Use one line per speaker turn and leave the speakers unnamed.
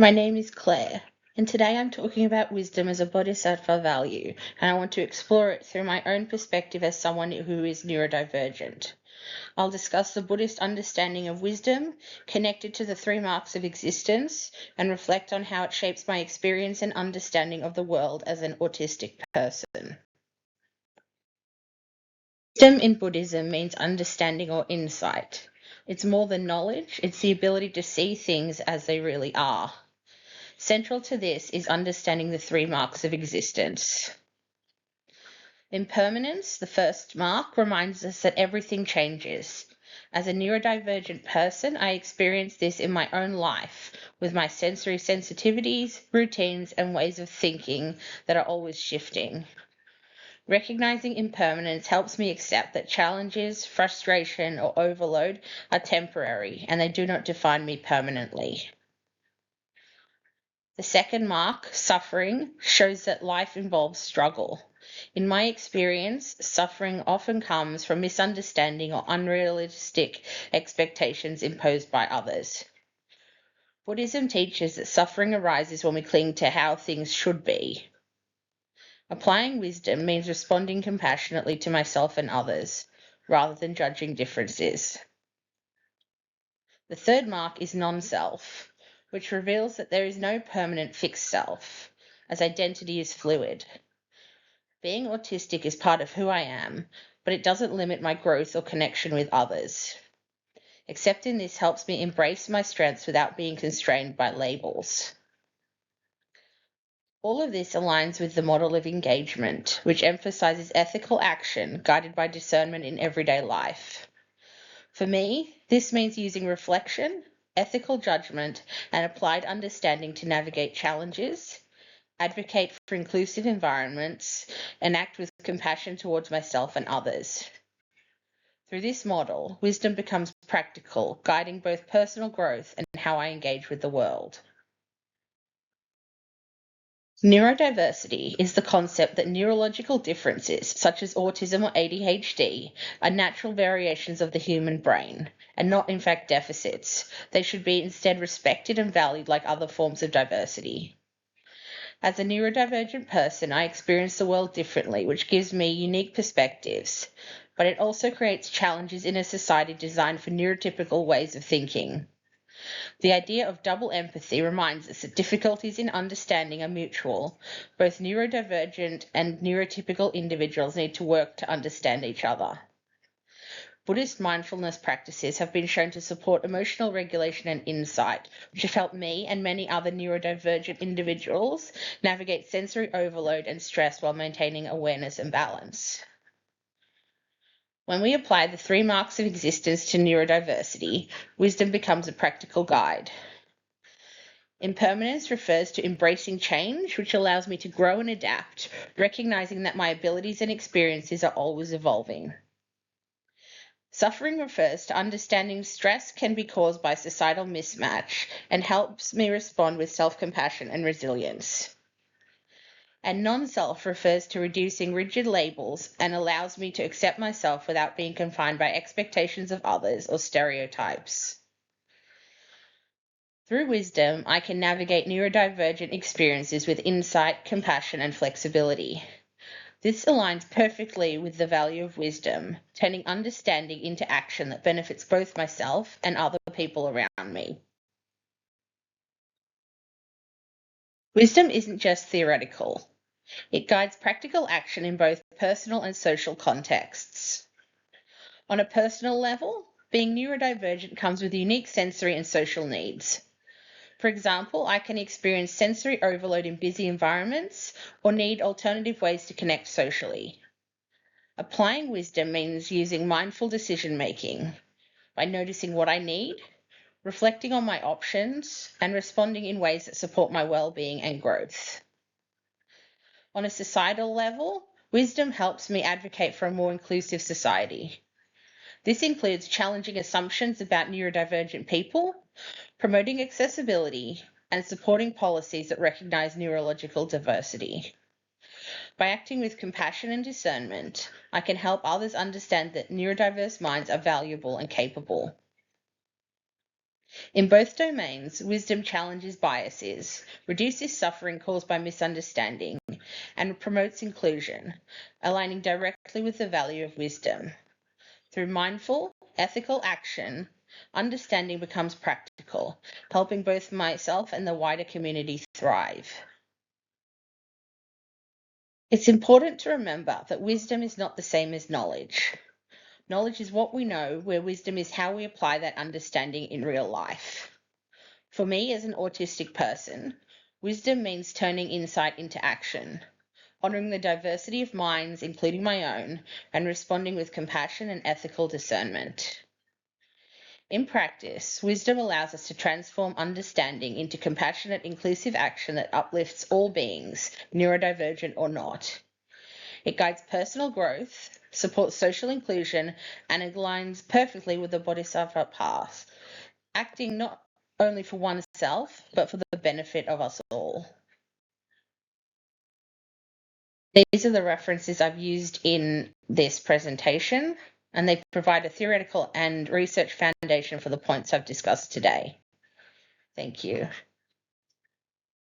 My name is Claire, and today I'm talking about wisdom as a Bodhisattva value, and I want to explore it through my own perspective as someone who is neurodivergent. I'll discuss the Buddhist understanding of wisdom connected to the three marks of existence and reflect on how it shapes my experience and understanding of the world as an autistic person. Wisdom in Buddhism means understanding or insight. It's more than knowledge, it's the ability to see things as they really are. Central to this is understanding the three marks of existence. Impermanence, the first mark, reminds us that everything changes. As a neurodivergent person, I experience this in my own life with my sensory sensitivities, routines, and ways of thinking that are always shifting. Recognizing impermanence helps me accept that challenges, frustration, or overload are temporary and they do not define me permanently. The second mark, suffering, shows that life involves struggle. In my experience, suffering often comes from misunderstanding or unrealistic expectations imposed by others. Buddhism teaches that suffering arises when we cling to how things should be. Applying wisdom means responding compassionately to myself and others, rather than judging differences. The third mark is non-self, which reveals that there is no permanent fixed self, as identity is fluid. Being autistic is part of who I am, but it doesn't limit my growth or connection with others. Accepting this helps me embrace my strengths without being constrained by labels. All of this aligns with the model of engagement, which emphasizes ethical action guided by discernment in everyday life. For me, this means using reflection, ethical judgment, and applied understanding to navigate challenges, advocate for inclusive environments, and act with compassion towards myself and others. Through this model, wisdom becomes practical, guiding both personal growth and how I engage with the world. Neurodiversity is the concept that neurological differences, such as autism or ADHD, are natural variations of the human brain, and not in fact deficits. They should be instead respected and valued like other forms of diversity. As a neurodivergent person, I experience the world differently, which gives me unique perspectives, but it also creates challenges in a society designed for neurotypical ways of thinking. The idea of double empathy reminds us that difficulties in understanding are mutual. Both neurodivergent and neurotypical individuals need to work to understand each other. Buddhist mindfulness practices have been shown to support emotional regulation and insight, which have helped me and many other neurodivergent individuals navigate sensory overload and stress while maintaining awareness and balance. When we apply the three marks of existence to neurodiversity, wisdom becomes a practical guide. Impermanence refers to embracing change, which allows me to grow and adapt, recognizing that my abilities and experiences are always evolving. Suffering refers to understanding stress can be caused by societal mismatch and helps me respond with self-compassion and resilience. And non-self refers to reducing rigid labels and allows me to accept myself without being confined by expectations of others or stereotypes. Through wisdom, I can navigate neurodivergent experiences with insight, compassion, and flexibility. This aligns perfectly with the value of wisdom, turning understanding into action that benefits both myself and other people around me. Wisdom isn't just theoretical. It guides practical action in both personal and social contexts. On a personal level, being neurodivergent comes with unique sensory and social needs. For example, I can experience sensory overload in busy environments or need alternative ways to connect socially. Applying wisdom means using mindful decision-making by noticing what I need, reflecting on my options, and responding in ways that support my well-being and growth. On a societal level, wisdom helps me advocate for a more inclusive society. This includes challenging assumptions about neurodivergent people, promoting accessibility, and supporting policies that recognize neurological diversity. By acting with compassion and discernment, I can help others understand that neurodiverse minds are valuable and capable. In both domains, wisdom challenges biases, reduces suffering caused by misunderstanding, and promotes inclusion, aligning directly with the value of wisdom. Through mindful, ethical action, understanding becomes practical, helping both myself and the wider community thrive. It's important to remember that wisdom is not the same as knowledge. Knowledge is what we know, where wisdom is how we apply that understanding in real life. For me, as an autistic person, wisdom means turning insight into action, honoring the diversity of minds, including my own, and responding with compassion and ethical discernment. In practice, wisdom allows us to transform understanding into compassionate, inclusive action that uplifts all beings, neurodivergent or not. It guides personal growth, supports social inclusion, and aligns perfectly with the Bodhisattva path, acting not only for oneself, but for the benefit of us all. These are the references I've used in this presentation, and they provide a theoretical and research foundation for the points I've discussed today. Thank you.